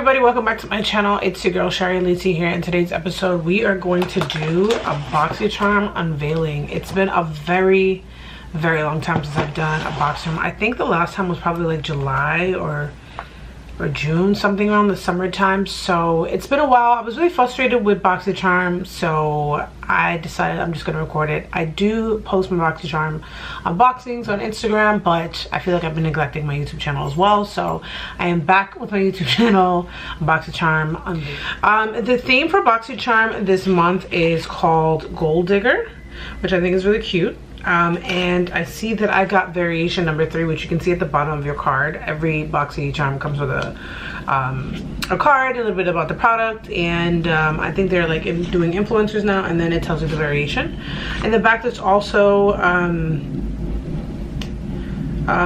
everybody, welcome back to my channel. It's your girl Shari, Elisa here. In today's episode we are going to do a Boxycharm unveiling. It's been a very long time since I've done a Boxycharm. I think the last time was probably like July or June, something around the summertime. So it's been a while. I was really frustrated with Boxycharm, so I decided I'm just gonna record it. I do post my Boxycharm unboxings on Instagram, but I feel like I've been neglecting my YouTube channel as well, so I am back with my YouTube channel, Boxycharm unveiling. The theme for Boxycharm this month is called Gold Digger, which I think is really cute. And I see that I got variation number 3, which you can see at the bottom of your card. Every Boxycharm comes with a card, a little bit about the product, and I think they're like doing influencers now, and then it tells you the variation. In the back there's also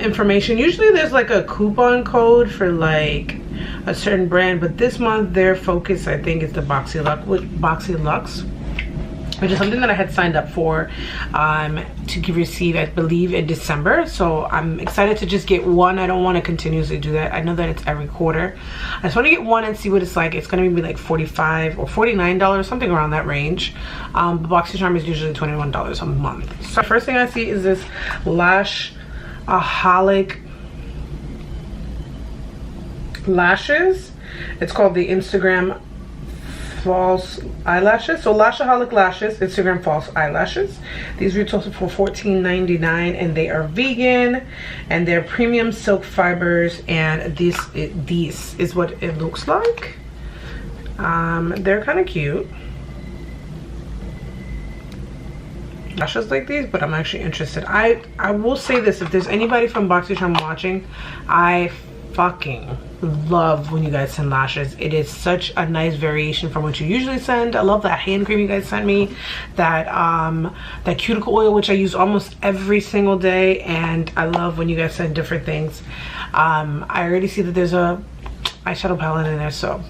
information. Usually there's like a coupon code for like a certain brand, but this month their focus I think is the Boxylux, which is something that I had signed up for to receive, I believe, in December. So I'm excited to just get one. I don't want to continuously do that. I know that it's every quarter. I just want to get one and see what it's like. It's going to be like $45 or $49, something around that range. But Boxycharm is usually $21 a month. So first thing I see is this Lashaholic lashes. It's called the Instagram false eyelashes. So Lashaholic lashes, Instagram false eyelashes. These retail for $14.99 and they are vegan and they're premium silk fibers, and this is what it looks like. They're kind of cute lashes like these, but I'm actually interested. I will say this, if there's anybody from Boxycharm watching, I fucking love when you guys send lashes. It is such a nice variation from what you usually send. I love that hand cream you guys sent me, that that cuticle oil, which I use almost every single day, and I love when you guys send different things. I already see that there's a eyeshadow palette in there, so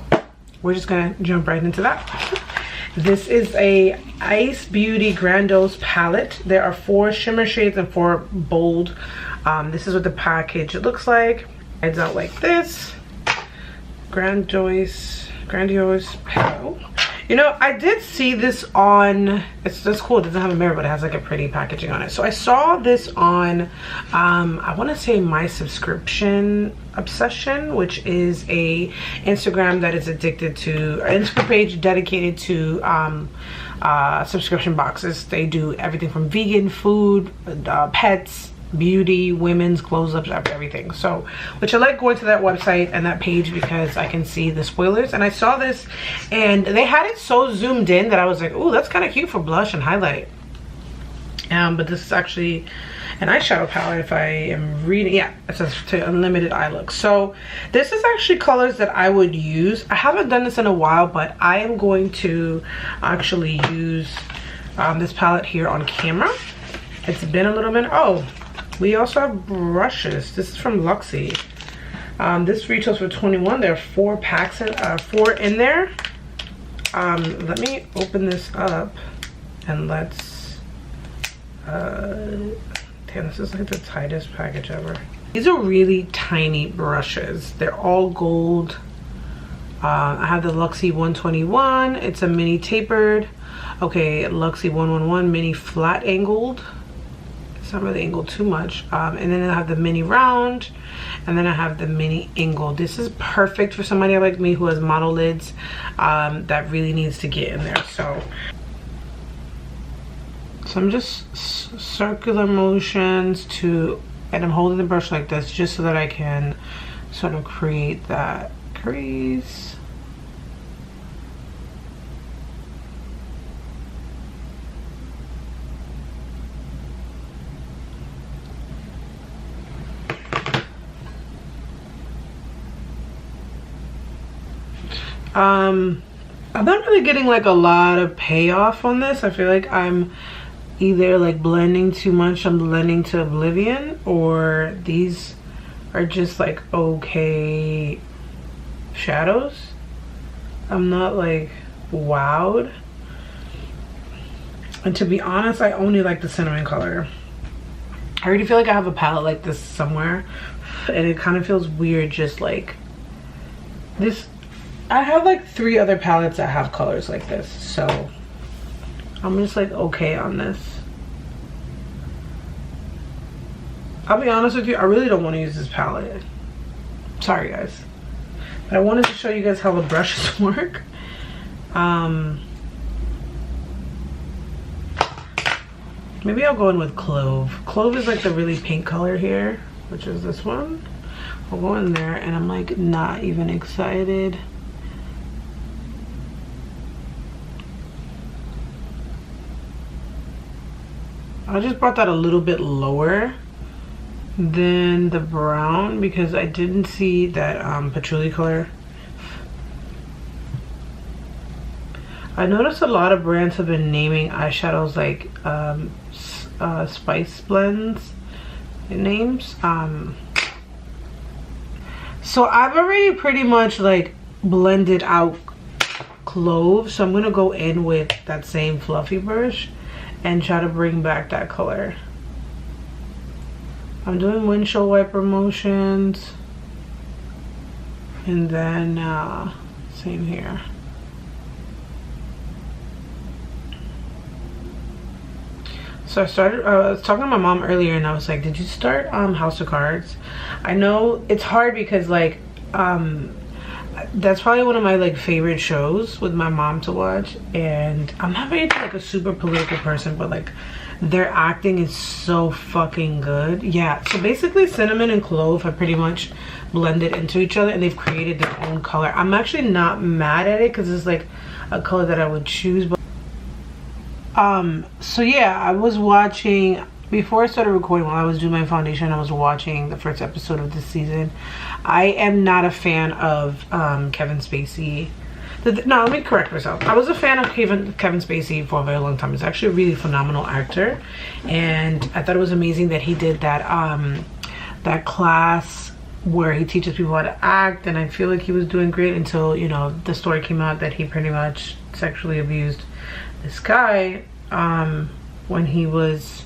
we're just gonna jump right into that. This is a Ice Beauty Grandiose palette. There are 4 shimmer shades and 4 bold. This is what the package looks like. It's out like this. Grandiose petal. You know, I did see this on, that's cool. It doesn't have a mirror, but it has like a pretty packaging on it. So I saw this on I want to say My Subscription Obsession, which is a Instagram that is addicted to, an Instagram page dedicated to subscription boxes. They do everything from vegan food, pets, beauty, women's close-ups, everything. So, which I like going to that website and that page because I can see the spoilers. And I saw this and they had it so zoomed in that I was like, oh, that's kind of cute for blush and highlight. But this is actually an eyeshadow palette, if I am reading. Yeah, it says to unlimited eye look. So this is actually colors that I would use. I haven't done this in a while, but I am going to actually use this palette here on camera. It's been a little bit. Oh, we also have brushes. This is from Luxie. This retails for $21. There are 4 packs, 4 in there. Let me open this up and let's. Damn, this is like the tightest package ever. These are really tiny brushes. They're all gold. I have the Luxie 121. It's a mini tapered. Okay, Luxie 111 mini flat angled. It's not really angled too much. And then I have the mini round, and then I have the mini angled. This is perfect for somebody like me who has model lids that really needs to get in there. So I'm just circular motions to, and I'm holding the brush like this just so that I can sort of create that crease. I'm not really getting like a lot of payoff on this. I feel like I'm either like blending too much, I'm blending to oblivion, or these are just like okay shadows. I'm not like wowed. And to be honest, I only like the cinnamon color. I already feel like I have a palette like this somewhere, and it kind of feels weird just like this I have like 3 other palettes that have colors like this, so I'm just like okay on this. I'll be honest with you, I really don't want to use this palette. Sorry guys. But I wanted to show you guys how the brushes work. Maybe I'll go in with Clove. Clove is like the really pink color here, which is this one. I'll go in there and I'm like not even excited. I just brought that a little bit lower than the brown because I didn't see that patchouli color. I noticed a lot of brands have been naming eyeshadows like spice blends names. So I've already pretty much like blended out Clove, so I'm gonna go in with that same fluffy brush and try to bring back that color. I'm doing windshield wiper motions, and then same here. So I was talking to my mom earlier and I was like, did you start House of Cards? I know it's hard because like that's probably one of my like favorite shows with my mom to watch, and I'm not really like a super political person, but like their acting is so fucking good. Yeah, so basically Cinnamon and Clove have pretty much blended into each other and they've created their own color. I'm actually not mad at it because it's like a color that I would choose. But so yeah, I was watching before I started recording. While I was doing my foundation, I was watching the first episode of this season. I am not a fan of Kevin Spacey. No, let me correct myself. I was a fan of Kevin Spacey for a very long time. He's actually a really phenomenal actor, and I thought it was amazing that he did that that class where he teaches people how to act, and I feel like he was doing great until, you know, the story came out that he pretty much sexually abused this guy when he was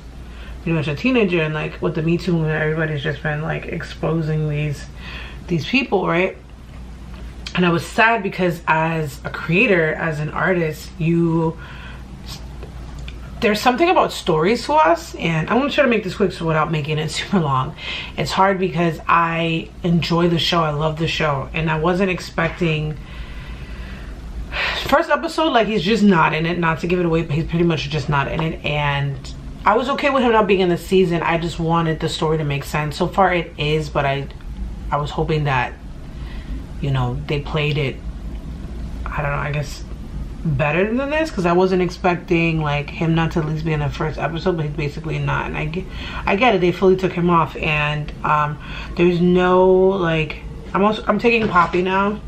pretty much a teenager. And like with the Me Too movement, everybody's just been like exposing these people, right? And I was sad because as a creator, as an artist, there's something about stories to us, and I'm gonna try to make this quick so without making it super long. It's hard because I enjoy the show, I love the show, and I wasn't expecting first episode, like he's just not in it, not to give it away, but he's pretty much just not in it, and I was okay with him not being in the season. I just wanted the story to make sense. So far it is, but I was hoping that, you know, they played it, I don't know, I guess better than this, because I wasn't expecting like him not to at least be in the first episode, but he's basically not. And I get it, they fully took him off, and there's no like, I'm taking Poppy now.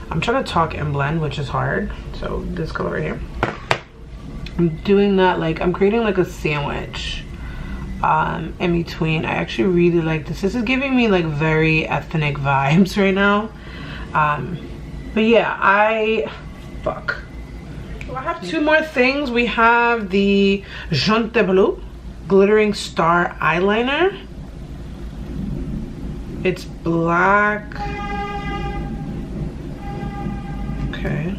I'm trying to talk and blend, which is hard. So this color right here, I'm doing that, like I'm creating like a sandwich in between. I actually really like this. This is giving me like very ethnic vibes right now. But yeah, fuck. So I have 2 more things. We have the Jean de Bleu Glittering Star Eyeliner. It's black. Okay.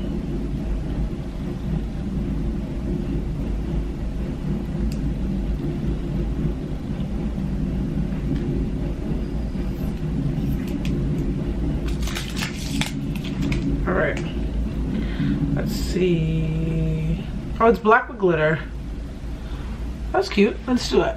All right. Let's see. Oh, it's black with glitter. That's cute. Let's do it.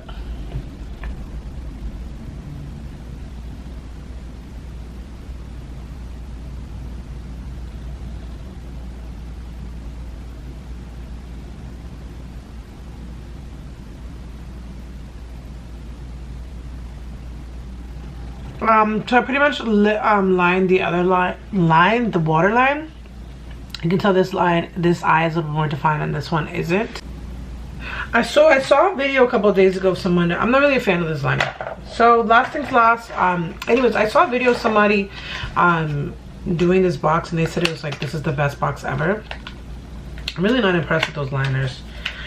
So I pretty much lined the other line, the waterline. You can tell this eye is a little more defined and this one isn't. I saw a video a couple of days ago of someone, I'm not really a fan of this liner. So last things last, anyways, I saw a video of somebody doing this box and they said it was like, this is the best box ever. I'm really not impressed with those liners.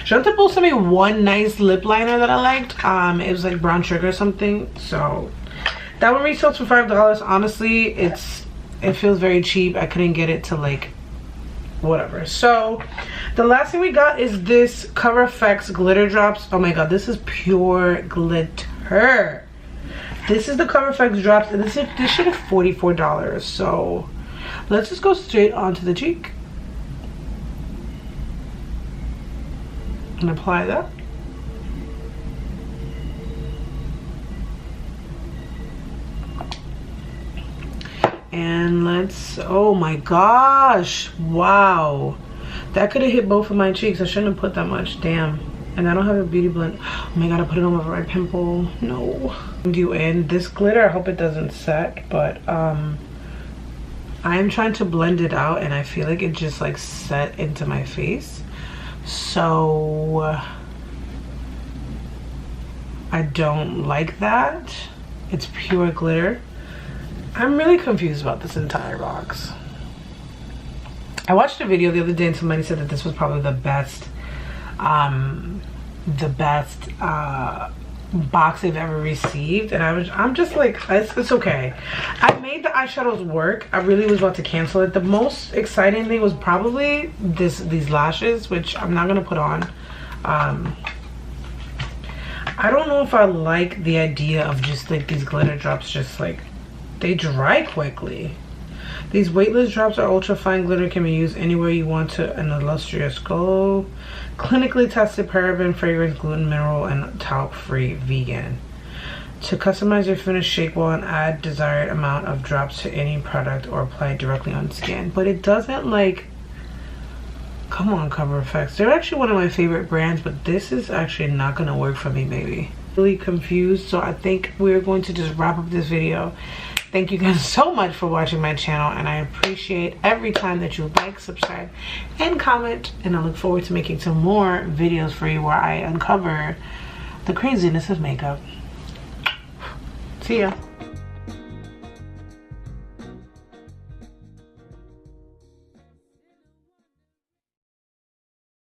Chantal sent me one nice lip liner that I liked. It was like brown sugar or something. So that one retails for $5. Honestly, it's it feels very cheap. I couldn't get it to like whatever. So the last thing we got is this Cover FX glitter drops. Oh my god, this is pure glitter. This is the Cover FX drops, and this shit is $44. So let's just go straight onto the cheek and apply that. And let's, oh my gosh, wow, that could have hit both of my cheeks. I shouldn't have put that much, damn. And I don't have a beauty blend. Oh my god, I put it on my pimple. No. And this glitter, I hope it doesn't set, but I am trying to blend it out, and I feel like it just like set into my face. So I don't like that. It's pure glitter. I'm really confused about this entire box. I watched a video the other day and somebody said that this was probably the best box they've ever received, and I'm just like, it's okay. I made the eyeshadows work. I really was about to cancel it. The most exciting thing was probably these lashes, which I'm not gonna put on. I don't know if I like the idea of just like these glitter drops just like they dry quickly. These weightless drops are ultra fine glitter, can be used anywhere you want to an illustrious glow. Clinically tested, paraben, fragrance, gluten, mineral, and talc free, vegan. To customize your finish, shake well and add desired amount of drops to any product or apply it directly on skin. But it doesn't like, come on, Cover FX. They're actually one of my favorite brands, but this is actually not gonna work for me, baby. Really confused, so I think we're going to just wrap up this video. Thank you guys so much for watching my channel, and I appreciate every time that you like, subscribe, and comment, and I look forward to making some more videos for you where I uncover the craziness of makeup. See ya.